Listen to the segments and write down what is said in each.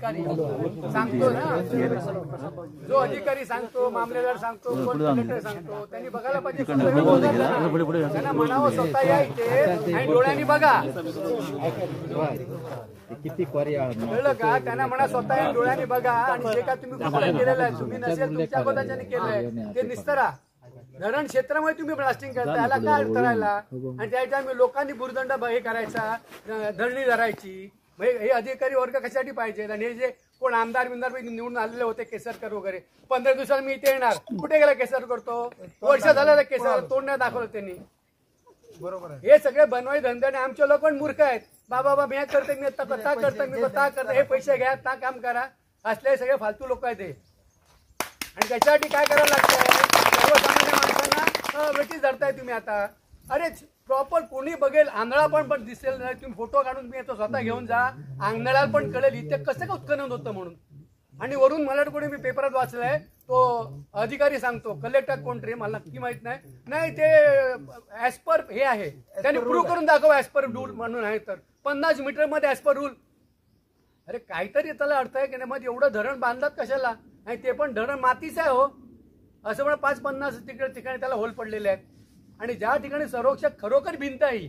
अधिकारी सांगतो ना, जो अधिकारी सांगतो, मामलेदार सांगतो, कलेक्टर सांगतो, त्यांनी बघायला पाहिजे. त्यांना म्हणावं स्वतः या इथे आणि डोळ्यांनी बघा. किती कळलं का? त्यांना म्हणा स्वतः डोळ्यांनी बघा आणि जे काय तुम्ही कुठं केलेलं आहे, तुम्ही नसेल तुमच्या पदाच्याने केलंय ते निस्तरा. धरण क्षेत्रामध्ये तुम्ही ब्लास्टिंग करता, याला काय अर्थ राहिला? आणि त्या टाइम लोकांनी भूर्दंड हे करायचा, धरणी धरायची. हे अधिकारी वर्ग कशासाठी पाहिजे? आणि हे जे कोण आमदार निवडून आलेले होते केसरकर वगैरे, 15 दिवसांनी मी इथे येणार, कुठे गेला केसरकर? तो वर्ष झालं केसर तोंड नाही दाखवलं त्यांनी. बरोबर आहे. हे सगळे बनवाई धंद्याने आमचे लोक पण मूर्ख आहेत. बाबा मी करते, मी कथा करतो, मी कथा करतो, हे पैसे घ्या, ता काम करा, असले सगळे फालतू लोक आहेत. आणि त्याच्यासाठी काय करायला लागतंय? सर्वसामान्य माणसांना वेटीच धरताय तुम्ही आता. अरे प्रॉपर कोणी बघेल, आंधळा पण दिसेल नाही. तुम्ही फोटो काढून मी येतो स्वतः घेऊन जा, आंधळाला पण कळेल इथे कसं का उत्खनन होतं म्हणून. आणि वरून मला कोणी मी पेपरात वाचलंय, तो अधिकारी सांगतो, कलेक्टर कोणतरी मला नक्की माहित नाही, ते ऍज पर हे आहे, त्यांनी प्रूव्ह करून दाखव ऍज पर रूल म्हणून आहे. तर 50 मीटर मध्ये ऍज पर रूल. अरे काहीतरी त्याला अर्थ आहे की नाही? मग एवढं धरण बांधतात कशाला? आणि ते पण धरण मातीचं आहे हो, असं म्हणा 5-50 ठिकाणी त्याला होल पडलेले आहेत. आणि ज्या ठिकाणी संरक्षक खरोखर भिंत आहे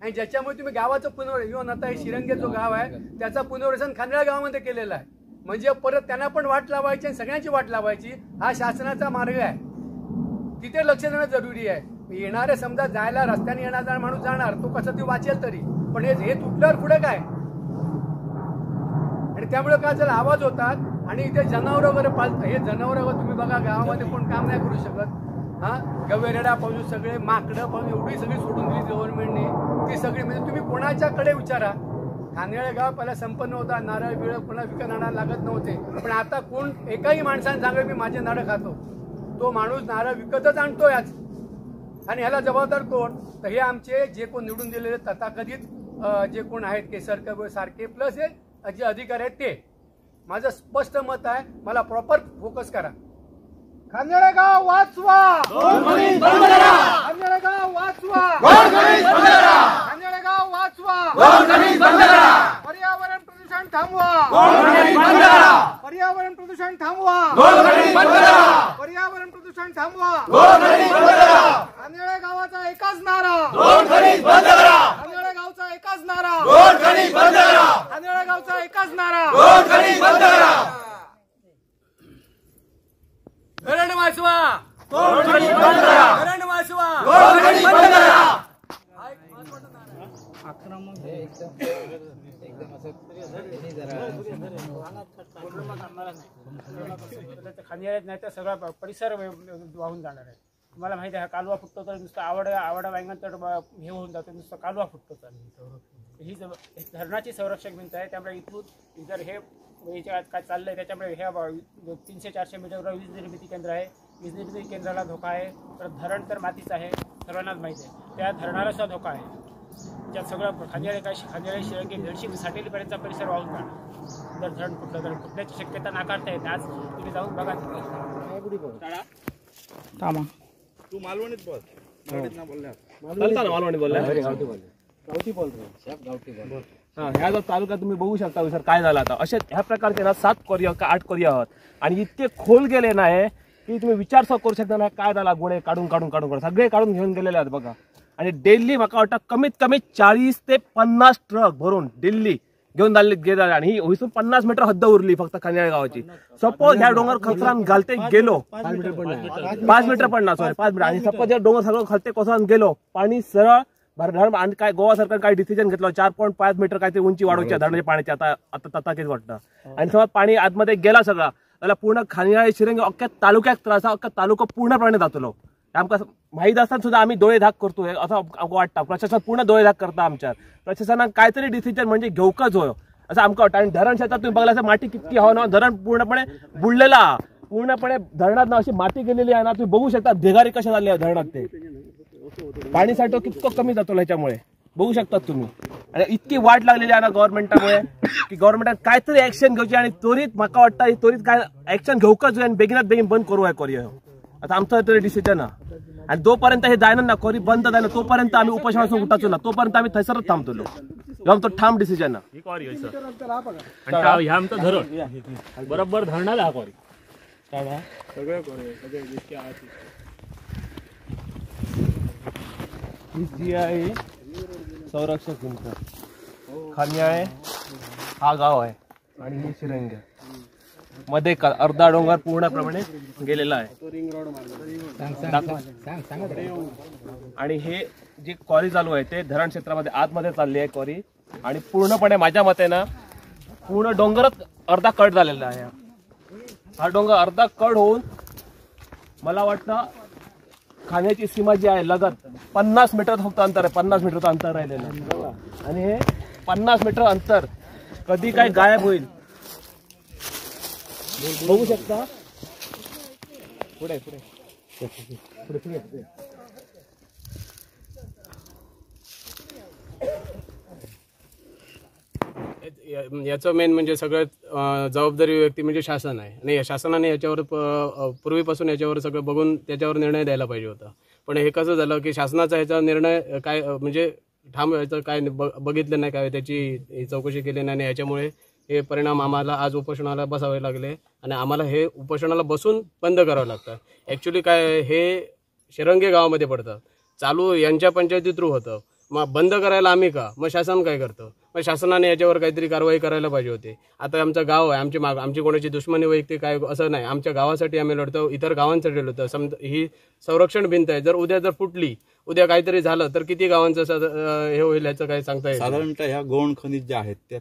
आणि ज्याच्यामुळे तुम्ही गावाचं पुनर्वसन, आता हे शिरंगे जो गाव आहे त्याचा पुनर्वसन खांदळा गावामध्ये केलेलं आहे. म्हणजे परत त्यांना पण वाट लावायची आणि सगळ्यांची वाट लावायची, हा शासनाचा मार्ग आहे. तिथे लक्ष देणं जरुरी आहे. येणारे समजा जायला रस्त्याने येणारा माणूस जाणार, तो कसं ते वाचेल तरी, पण हे तुटल्यावर पुढे काय? आणि त्यामुळे काय झालं, आवाज होतात. आणि इथे जनावर वगैरे पाळतात. हे जनावर तुम्ही बघा, गावामध्ये कोण काम नाही करू शकत. हा गवेरेडा पाहून सगळे माकडं पाहून एवढी सगळी सोडून दिली गव्हर्नमेंटने, ती सगळी. म्हणजे तुम्ही कोणाच्याकडे विचारा, खांदेळे गाव पहिला संपन्न होता, नारळ बिळ कोणा विकत आणायला लागत नव्हते. पण आता कोण एकाही माणसाने सांगेल मी माझे नारळ खातो, तो माणूस नारळ विकतच आणतो याच. आणि ह्याला जबाबदार कोण? तर हे आमचे जे कोण निवडून दिलेले तथाकथित जे कोण आहेत केसरकर सारखे, प्लस हे जे अधिकारी आहेत ते. माझं स्पष्ट मत आहे, मला प्रॉपर फोकस करा. खांदेळे गाव वाचवा, खांदेळे गाव वाचवा, खांदेळे गाव वाचवा, पर्यावरण प्रदूषण थांबवा, पर्यावरण प्रदूषण थांबवा, पर्यावरण प्रदूषण थांबवा. खांदेळे गावाचा एकच नारा, खांदेळे गावचा एकच नारा, खांदेळे गावचा एकच नारा. धरण वाचवा, धरण वाचवा. खांदेळ्यात नाही तर सगळा परिसर वाहून जाणार आहे. तुम्हाला माहिती आहे, हा कालवा फुटतो तर नुसतं आवडा वांगण हे होऊन जातं, नुसतं कालवा फुटतो. तर ही धरणाची संरक्षक भिंत आहे. त्यामुळे इथून जर हे याच्या काय चाललंय त्याच्यामुळे ह्या 300-400 मीटरवर वीज निर्मिती केंद्र आहे. वीज निर्मिती केंद्राला धोका आहे. तर धरण तर मातीचं आहे, सर्वांनाच माहिती आहे. त्या धरणाला सुद्धा धोका आहे. ज्यात सगळं खांदेळे शिरंगे 150 साठेलीपर्यंतचा परिसर वाहून जाणार. जर धरण फुटलं तर फुटण्याची शक्यता नाकारता येते. आज तुम्ही जाऊन बघा. तू मालवणीत बोल, मालवणी बोलला. ह्या जर तालुक्यात तुम्ही बघू शकता सर काय झालं आता. अशा ह्या प्रकारचे ना 7 कोरिया का 8 कोरिया आहोत आणि इतके खोल गेले नाही की तुम्ही विचार करू शकता ना काय झाला. गोळे काढून सगळे काढून घेऊन गेलेले आहेत बघा. आणि डेली मला वाटतं कमीत कमी 40 ते 50 ट्रक भरून दिल्ली घेऊन गेले. आणि ही 50 मीटर हद्द उरली फक्त खांदेळे गावाची. सपोज ह्या डोंगर खचरान घालते गेलो 5 मीटर पडणार, सॉरी 5 मीटर. आणि सपोज या डोंगर सगळं खालते कोसळून गेलो, पाणी सरळ धरण. आणि काय गोवा सरकारने काय डिसिजन घेतलं, 4.5 मीटर काहीतरी उंची वाढवायची धरणाच्या पाण्याची. आता तथाकेच वाटतं. आणि समजा पाणी आतमध्ये गेला सगळा, त्याला पूर्ण खांदेळे शिरंगे अख्ख्या तालुक्यात त्रास, अख्खा तालुका पूर्णपणे जातलो. आमका माहीत असताना सुद्धा आम्ही डोळे धाक करतोय असं आमका वाटतं. प्रशासन पूर्ण डोळे धाक करता. आमच्या प्रशासनानं काहीतरी डिसिजन म्हणजे घेऊकच होय असं आमका वाटतं. आणि धरण क्षेत्रात तुम्ही बघला माती किती हवं ना, धरण पूर्णपणे बुडलेला, पूर्णपणे धरणात अशी माती गेलेली आहे ना. तुम्ही बघू शकता ढेगारी कशा झाली आहे धरणात. ते पाणी साठव कितकं कमी जातो ह्याच्यामुळे बघू शकतात तुम्ही. आणि इतकी वाट लागलेली आहे ना गव्हर्नमेंटामुळे की गव्हर्नमेंटात काहीतरी ऍक्शन घ्यायची. आणि त्वरित म्हाका वाटतं त्वरित काय ऍक्शन घेऊकच आणि बेगिनात बेगीन बंद करू आहे कोरिया. आता आमचं तरी डिसिजन आहे. आणि जोपर्यंत हे जायना ना कोरी बंद जायना तोपर्यंत आम्ही उपोषणापासून उठाचो ना, तोपर्यंत आम्ही थैसरच थांबतो. ह्यो आमचो ठाम डिसिजन ना. ही कॉरी सर आणि ह्या आमचं धरण बरोबर धरणाला हा कॉरी ही जी आहे संरक्षक भिंत, खाली आहे हा गाव आहे आणि ही शिरंगी आहे. मध्ये अर्धा डोंगर पूर्णप्रमाणे गेलेला आहे. आणि हे जी क्वारी चालू आहे ते धरण क्षेत्रामध्ये आतमध्ये चालली आहे क्वारी आणि पूर्णपणे माझ्या मते ना पूर्ण डोंगरच अर्धा कट झालेला आहे. हा डोंगर अर्धा कट होऊन मला वाटतं खाण्याची सीमा जी आहे लगत 50 मीटर फक्त अंतर आहे. 50 मीटरचं अंतर राहिलेलं आहे आणि हे 50 मीटर अंतर कधी काय गायब होईल बघू शकता. पुढे पुढे पुढे पुढे याचं मेन म्हणजे सगळ्यात जबाबदारी व्यक्ती म्हणजे शासन आहे आणि या शासनाने याच्यावर पूर्वीपासून याच्यावर सगळं बघून त्याच्यावर निर्णय द्यायला पाहिजे होता. पण हे कसं झालं की शासनाचा ह्याचा निर्णय काय म्हणजे ठाम याचं काय बघितलं नाही, काय त्याची चौकशी केली नाही आणि याच्यामुळे हे परिणाम आम्हाला आज उपोषणाला बसावे लागले आणि आम्हाला हे उपोषणाला बसून बंद करावं लागतं. ॲक्च्युली काय हे शिरंगे गावामध्ये पडतं, चालू यांच्या पंचायती थ्रू होतं. मग बंद करायला आम्ही का, मग शासन काय करतं? मग शासनाने याच्यावर काहीतरी कारवाई करायला पाहिजे होती. आता आमचं गाव आहे, आमची कोणाची दुश्मनी वैयक्तिक काय असं नाही. आमच्या गावासाठी आम्ही लढतो, इतर गावांसाठी लढतो. ही संरक्षण भिंत आहे, जर उद्या जर फुटली, उद्या काहीतरी झालं तर किती गावांचं हे होईल याचं काही सांगता येईल. साधारणतः ह्या गौण खनिज जे आहेत त्यात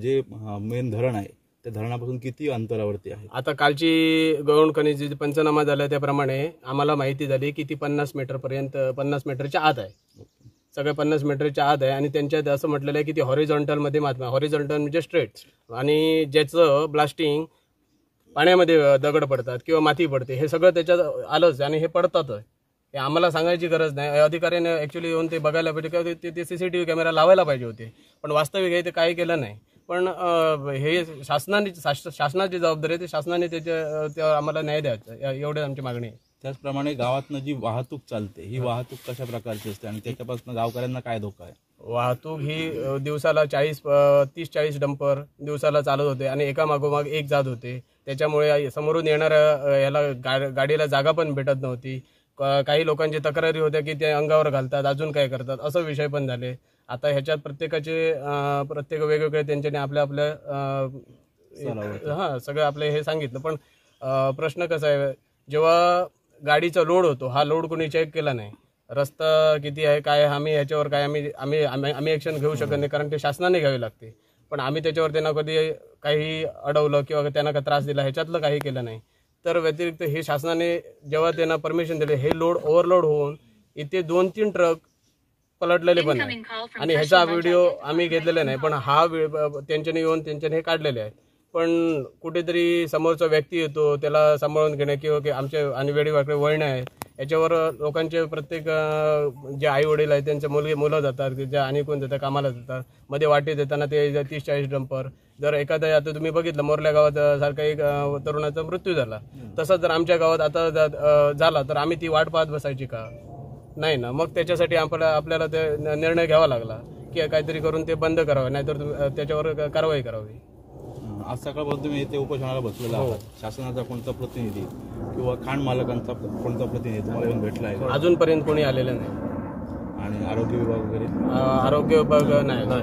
जे मेन धरण आहे त्या धरणापासून किती अंतरावरती आहे? आता कालची गौण खनिज पंचनामा झाला त्याप्रमाणे आम्हाला माहिती झाली की ती 50 मीटरपर्यंत 50 मीटरच्या आत आहे. सगळे 50 मीटरच्या आत आहे आणि त्यांच्यात असं म्हटलेलं आहे की ती हॉरिझॉन्टलमध्ये हॉरिझॉन्टल म्हणजे स्ट्रेट आणि ज्याचं ब्लास्टिंग पाण्यामध्ये दगड पडतात किंवा माती पडते हे सगळं त्याच्यात आलंच आणि हे पडतात. हे आम्हाला सांगायची गरज नाही. अधिकाऱ्याने ॲक्च्युली येऊन ते बघायला पाहिजे किंवा ते CCTV कॅमेरा लावायला पाहिजे होते. पण वास्तविक हे ते काही केलं नाही. पण हे शासनाची जबाबदारी आहे, ते शासनाने त्याच्या आम्हाला न्याय द्यायचा एवढे आमची मागणी आहे. त्याचप्रमाणे गावातनं जी वाहतूक चालते ही वाहतूक कशा प्रकारची असते आणि त्याच्यापासून गावकऱ्यांना काय धोका आहे? वाहतूक ही दिवसाला 30-40 डंपर दिवसाला चालत होते आणि एका मागोमाग एक जात होते. त्याच्यामुळे समोरून येणाऱ्या याला गाडीला जागा पण भेटत नव्हती. काही लोकांची तक्रारी होत्या की ते अंगावर घालतात, अजून काय करतात, असं विषय पण झाले. आता ह्याच्यात प्रत्येक वेगवेगळे त्यांच्याने आपल्या सगळं आपलं हे सांगितलं. पण प्रश्न कसा आहे, जेव्हा गाडीचा लोड होतो हा लोड कोणी चेक केला नाही, रस्ता किती आहे काय आम्ही ह्याच्यावर काय आम्ही ऍक्शन घेऊ शकत नाही कारण ते शासनाने घ्यावी लागते. पण आम्ही त्याच्यावर त्यांना कधी काही अडवलं किंवा त्यांना काही त्रास दिला ह्याच्यातलं काही केलं नाही. तर व्यतिरिक्त हे शासनाने जेव्हा त्यांना परमिशन दिले हे लोड ओव्हरलोड होऊन इथे 2-3 ट्रक पलटलेले पण आहे आणि ह्याचा व्हिडिओ आम्ही घेतलेला नाही. पण हा त्यांच्याने येऊन त्यांच्याने हे काढलेले आहेत. पण कुठेतरी समोरचा व्यक्ती येतो त्याला सांभाळून घेणे किंवा आमचे आणि वेळीवाकडे वळणे आहे याच्यावर लोकांचे प्रत्येक जे आई वडील आहेत त्यांचे मुलं जातात जे आणि कोण जातात कामाला जातात. मध्ये वाटे देताना ते 30-40 डंपर जर एखादा आता तुम्ही बघितलं मोरल्या गावात सारखा एक तरुणाचा मृत्यू झाला, तसंच जर आमच्या गावात आता झाला तर आम्ही ती वाट पाहत बसायची का? नाही ना. मग त्याच्यासाठी आपल्याला ते निर्णय घ्यावा लागला की काहीतरी करून ते बंद करावं, नाहीतर त्याच्यावर कारवाई करावी. आज सकाळपासून तुम्ही इथे उपोषणाला बसलेला आहात. शासनाचा कोणता प्रतिनिधी किंवा खाण मालकांचा कोणता प्रतिनिधी तुम्हाला येऊन भेटला आहे? अजूनपर्यंत कोणी आलेलं नाही. आणि आरोग्य विभाग वगैरे? आरोग्य विभाग नाही.